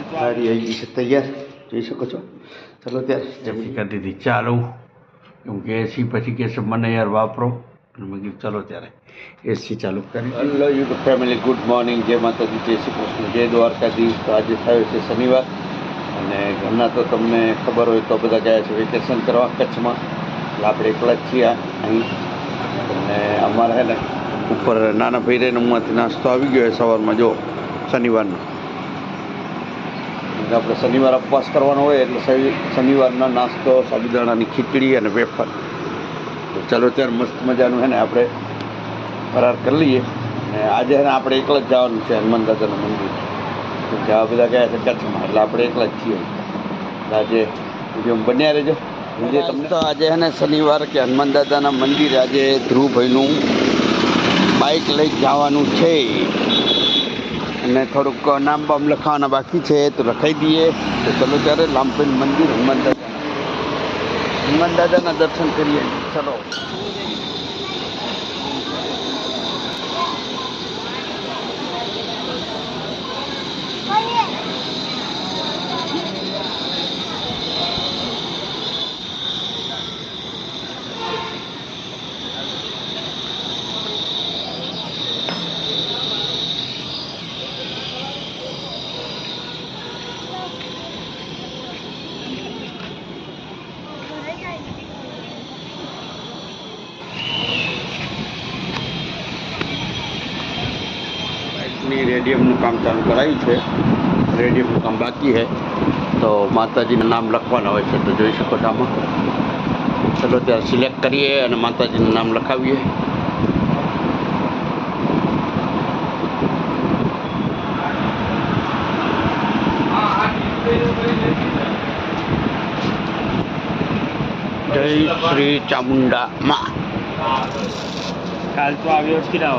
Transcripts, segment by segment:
સારી આવી ગઈ છે તૈયાર, જોઈ શકો છો. ચલો ત્યારે જમી કરી દીધી ચાલુ, કેમ કે એસી પછી કહેશે મને યાર વાપરો, અને મેં કીધું ચલો ત્યારે એસી ચાલુ કરી. Hello YouTube family, good morning, જય માતાજી, જય શ્રી કૃષ્ણ, જય દ્વારકાધીશ. તો આજે થયો છે શનિવાર, અને ઘરના તો તમને ખબર હોય તો બધા ગયા છે વેકેશન કરવા કચ્છમાં, એટલે આપણે એકલા જ છીએ અહીં. અને અમારે છે ને ઉપર નાના ભાઈ રહીને ઉમાંથી નાસ્તો આવી ગયો સવારમાં, જો શનિવારનો. આપણે શનિવાર ઉપવાસ કરવાનો હોય એટલે શનિવારનો નાસ્તો સાબુદાણાની ખીચડી અને વેફર. ચાલો ત્યારે મસ્ત મજાનું છે ને આપણે ફરાર કરી લઈએ. અને આજે છે ને આપણે એકલા જ જવાનું છે હનુમાન દાદાનું મંદિર, કેમકે આ બધા ગયા છે કચ્છમાં, એટલે આપણે એકલા જ છીએ. આજે વિડીયો બન્યા રહેજો. તમને તો આજે છે ને શનિવાર કે હનુમાન દાદાના મંદિરે આજે ધ્રુવભાઈનું બાઇક લઈ જવાનું છે, અને થોડુંક નામ બામ લખાવાના બાકી છે તો લખાઈ દઈએ. તો ચલો ત્યારે લામપેન મંદિર હનુમાન દાદાના દર્શન કરીએ. ચલો. રેડિયમનું કામ ચાલુ કરાયું છે, રેડિયમનું કામ બાકી છે, તો માતાજીના નામ લખવાના હોય છે, તો જોઈ શકો છો આમાં. ચલો ત્યારે સિલેક્ટ કરીએ અને માતાજીનું નામ લખાવીએ. જય શ્રી ચામુંડા માં. કાલ તો આવ્યો જ કીધા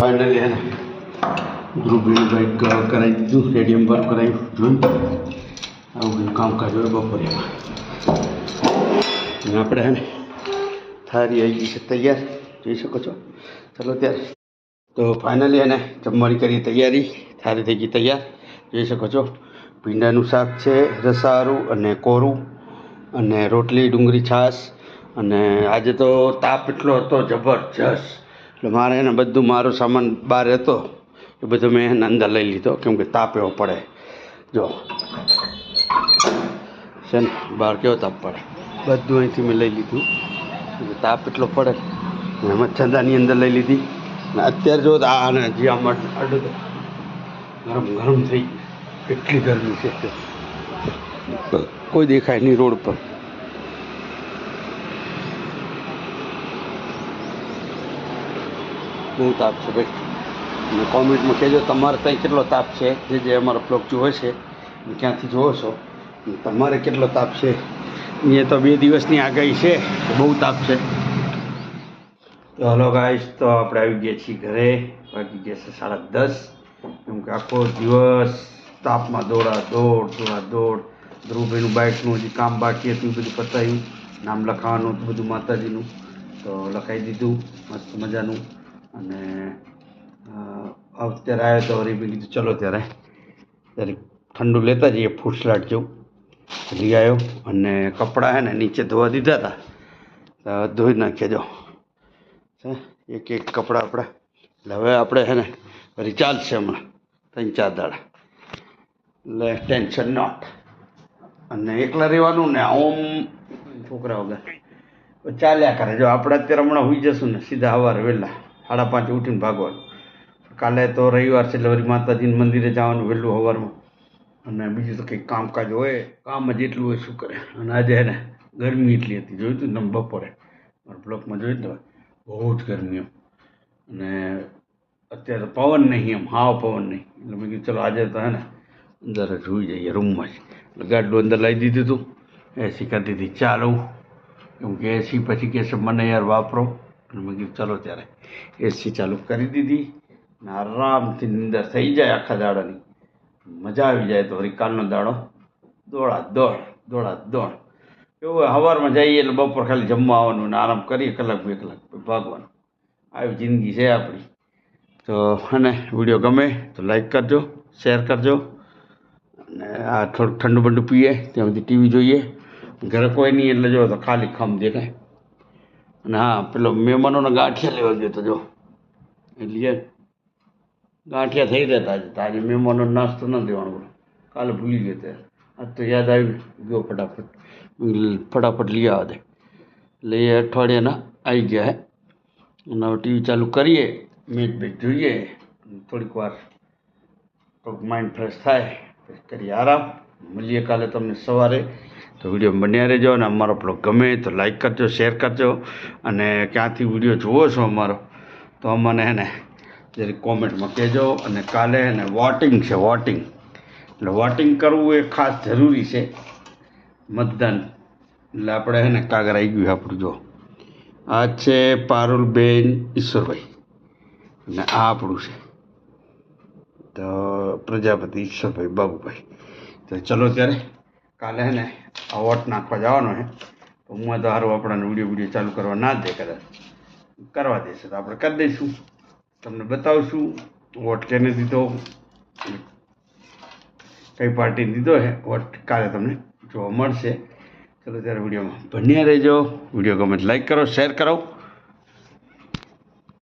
ફાઇનલી હે ને ધ્રુવભાઈનું બાઇક કરાવી દીધું, રેડિયમ પર કરાવ્યું. જોયું આવું બધું કામકાજ હોય બપોરેમાં. અને આપણે હે ને થાળી આવી ગઈ છે તૈયાર, જોઈ શકો છો. ચલો ત્યારે તો ફાઇનલી એને જમવાની કરી તૈયારી, થાળી થઈ ગઈ તૈયાર, જોઈ શકો છો. ભીંડાનું શાક છે, રસારું અને કોરું, અને રોટલી, ડુંગળી, છાશ. અને આજે તો તાપ એટલો હતો જબરજસ્ત, એટલે મારે એને બધું મારો સામાન બહાર હતો એ બધું મેં એને અંદર લઈ લીધો, કેમ કે તાપ એવો પડે. જો છે ને બહાર કેવો તાપ પડે, બધું અહીંથી મેં લઈ લીધું, તાપ એટલો પડે. મચ્છરદાની અંદર લઈ લીધી. અને અત્યારે જો આને હજી આમાં અડો તો ગરમ ગરમ થઈ ગયું, એટલી ગરમી છે અત્યારે, કોઈ દેખાય નહીં રોડ પર. બહુ તાપ છે ભાઈ. અને કોમેન્ટમાં કહેજો તમારે ત્યાં કેટલો તાપ છે, જે અમારો બ્લોગ જુએ છે ક્યાંથી જુઓ છો, તમારે કેટલો તાપ છે. અહીંયા તો 2 દિવસની આગાહી છે, બહુ તાપ છે. તો હલો ગાઈસ, તો આપણે આવી ગયા છીએ ઘરે, વાગી ગયા છે 10:30, કેમ કે આખો દિવસ તાપમાં દોડ. ધ્રુવભાઈનું બાઇકનું હજી કામ બાકી હતું, બધું પતાવ્યું. નામ લખાવાનું હતું બધું માતાજીનું, તો લખાવી દીધું મસ્ત મજાનું. અને અત્યારે આવ્યો તો વળી મેં કીધું ચલો ત્યારે ઠંડુ લેતા જઈએ, ફ્રૂટ સલાડ જેવું લઈ આવ્યો. અને કપડાં છે ને નીચે ધોવા દીધા હતા, તો ધોઈ નાખ્યા. જો એક કપડાં આપણા, એટલે હવે આપણે છે ને વળી ચાલશે હમણાં 3-4 દાડા, એટલે ટેન્શન નોટ. અને એકલા રહેવાનું ને ઓમ છોકરા વગર ચાલ્યા કરે. જો આપણે અત્યારે હમણાં હોઈ જશું ને સીધા સવારે વહેલા 5:30 ઉઠીને ભાગવાનું. કાલે તો રવિવાર છે એટલે વળી માતાજીના મંદિરે જવાનું વહેલું સવારમાં. અને બીજું તો કંઈક કામકાજ હોય, કામ જ એટલું હોય, શું કરે. અને આજે ને ગરમી એટલી હતી, જોયું તું ને બપોરે મારા બ્લોકમાં જોયું તો બહુ જ ગરમી એમ. અને અત્યારે તો પવન નહીં, એમ હાવ પવન નહીં, એટલે મેં કીધું ચલો આજે તો હે ને અંદર જ હોઈ જઈએ રૂમમાં જ. એટલે ગાડલું અંદર લાવી દીધું હતું, એસી કરી દીધી ચાલુ, કેમ કે એસી પછી કહેશે મને યાર વાપરો, અને મેં કીધું ચલો ત્યારે એસી ચાલુ કરી દીધી અને આરામથી નીંદર થઈ જાય આખા દાડાની, મજા આવી જાય. તો વળી કાલનો દાડો દોડા દોડ એવું હોય. સવારમાં જઈએ એટલે બપોર ખાલી જમવા આવવાનું અને આરામ કરીએ કલાક 2 કલાક પછી ભાગવાનું. આવી જિંદગી છે આપણી. તો અને વિડીયો ગમે તો લાઈક કરજો, શેર કરજો, અને આ થોડુંક ઠંડુ બંડુ પીએ ત્યાં સુધી ટીવી જોઈએ. ઘરે કોઈ નહીં એટલે જો તો ખાલી ખમ દેખાય. અને હા, પેલો મહેમાનોના ગાંઠિયા લેવા ગયો તો જો એટલે ગાંઠિયા થઈ રહેતા આજે. તો આજે મહેમાનો નાસ્તો ન દેવાનો બોલો, કાલે ભૂલી ગયો ત્યારે આજ તો યાદ આવ્યું, ગયો ફટાફટ લઈ આવવા દે. એટલે એ અઠવાડિયાના આવી ગયા હે. અને હવે ટીવી ચાલુ કરીએ, મેચ બેચ જોઈએ, થોડીક વાર થોડુંક માઇન્ડ ફ્રેશ થાય પછી કરીએ આરામ. મળીએ કાલે તમને સવારે. તો વિડીયો બન્યા રહેજો, અને અમારો બ્લોગ ગમે તો લાઈક કરજો, શેર કરજો, અને ક્યાંથી વિડીયો જુઓ છો અમારો તો અમને હે ને જરીક કોમેન્ટમાં કહેજો. અને કાલે હે ને વોટિંગ છે, વોટિંગ એટલે વોટિંગ કરવું એ ખાસ જરૂરી છે, મતદાન. એટલે આપણે હે ને કાગળ આવી ગયું આપણું જો, આ છે પારુલબેન ઈશ્વરભાઈ, અને આ આપણું છે તો પ્રજાપતિ ઈશ્વરભાઈ બાબુભાઈ. તો ચલો ત્યારે કાલે હે ને આ વોટ નાખવા જવાનો છે. તો હું તો સારું આપણાને વિડીયો ચાલુ કરવા ના જ દે, કદાચ કરવા દેશે તો આપણે કરી દઈશું, તમને બતાવશું વોટ કેને દીધો, કઈ પાર્ટીને દીધો છે વોટ, કાલે તમને જોવા મળશે. ચલો ત્યારે વિડીયોમાં બન્યા રહેજો. વિડીયો ગમે તો લાઈક કરો, શેર કરો,